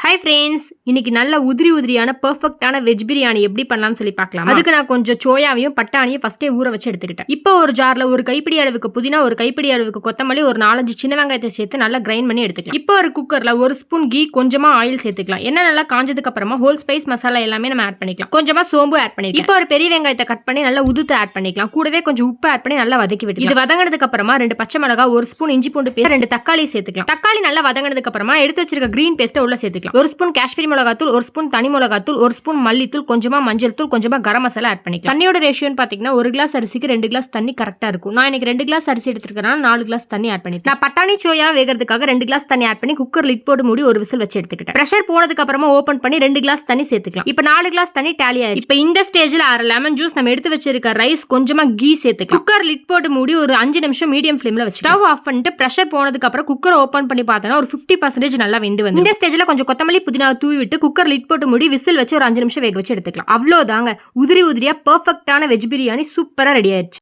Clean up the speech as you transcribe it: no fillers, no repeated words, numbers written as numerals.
Hi friends, இன்னைக்கு நல்ல உதிரியான பெர்ஃபெக்ட்டான veg biryani எப்படி பண்ணலாம்னு சொல்லி பார்க்கலாம். அதுக்கு நான் கொஞ்சம் சோயாவையும் பட்டாணியும் ஃபர்ஸ்டே ஊற வச்சு எடுத்துக்கிட்டேன். இப்போ ஒரு ஜார்ல ஒரு கைப்பிடி அளவுக்கு புதினா, ஒரு கைப்பிடி அளவுக்கு கொத்தமல்லி, ஒரு 4-5 சின்ன வெங்காயத்தை சேர்த்து நல்லா கிரைண்ட் பண்ணி எடுத்துக்கலாம். இப்போ ஒரு குக்கர்ல ஒரு ஸ்பூன் கீ, கொஞ்சமா ஆயில் சேர்த்துக்கலாம். என்ன நல்லா காஞ்சதுக்கு அப்புறமா ஹோல் ஸ்பைஸ் மசாலா எல்லாமே நம்ம ஆட் பண்ணிக்கலாம். கொஞ்சமா சோம்பு ஆட் பண்ணிக்கலாம். இப்போ ஒரு பெரிய வெங்காயத்தை கட் பண்ணி நல்லா உதுத்து ஆட் பண்ணிக்கலாம். கூடவே கொஞ்சம் உப்பு ஆட் பண்ணி நல்லா வதக்கி விட்டு இது வதங்கினதுக்கு அப்புறமா 2 பச்சை மிளகாய், ஒரு ஸ்பூன் இஞ்சி பூண்டு பேஸ்ட், 2 தக்காளி சேர்த்துக்கலாம். தக்காளி நல்லா வதங்கினதுக்கு அப்புறமா எடுத்து வச்சிருக்க கிரீன் பேஸ்ட்டை உள்ள சேர்த்துக்கலாம். ஒரு ஸ்பூன் காஷ்மீரி மிளகாத்தூள், ஒரு ஸ்பூன் தனி மிளகாத்தூள், ஒரு ஸ்பூன் மல்லித்தூள், கொஞ்சமா மஞ்சள் தூள், கொஞ்சமா கரம் மசாலா ஆட் பண்ணிக்கலாம். தண்ணியோட ரேஷியோன்னு பாத்தீங்கன்னா ஒரு கிளாஸ் அரிசிக்கு 2 கிளாஸ் தண்ணி கரெக்டா இருக்கும். நான் இன்னைக்கு 2 கிளாஸ் அரிசி எடுத்துருக்கேன், 4 கிளாஸ் தண்ணி ஆட் பண்ணிட்டேன். நான் பட்டாணி சோயா வேகிறதுக்காக 2 கிளாஸ் தண்ணி ஆட் பண்ணி குக்கர் லிட் போட்டு மூடி ஒரு விசில் வச்சு எடுத்துக்கிட்டேன். பிரஷர் போனதுக்கு அப்புறமா ஓபன் பண்ணி 2 கிளாஸ் தண்ணி சேர்த்துக்கலாம். இப்போ 4 கிளாஸ் தண்ணி டேலி ஆயிடுச்சு. இப்போ இந்த ஸ்டேஜ்ல 1/2 லெமன் ஜூஸ், நம்ம எடுத்து வச்சிருக்க ரைஸ், கொஞ்சமா கீ சேர்த்துக்கலாம். குக்கர் லிட் போட்டு மூடி ஒரு 5 நிமிஷம் மீடியம் ஃப்ளேம்ல வச்சு ஸ்டவ் ஆஃப் பண்ணிட்டு பிரஷர் போனதுக்கு அப்புறம் குக்கர் ஓபன் பண்ணி பார்த்தோம்னா ஒரு 50% நல்லா வெந்து வந்து இந்த ஸ்டேஜ்ல கொஞ்சம் கொத்தமல்லி புதினா தூவி விட்டு குக்கர் லிட் போட்டு மூடி விசில் வச்சு ஒரு 5 நிமிஷம் வேக வச்சு எடுத்துக்கலாம். அவ்வளவுதாங்க, உதிரியா பெர்ஃபெக்ட்டான வெஜ் பிரியாணி சூப்பரா ரெடி ஆயிடுச்சு.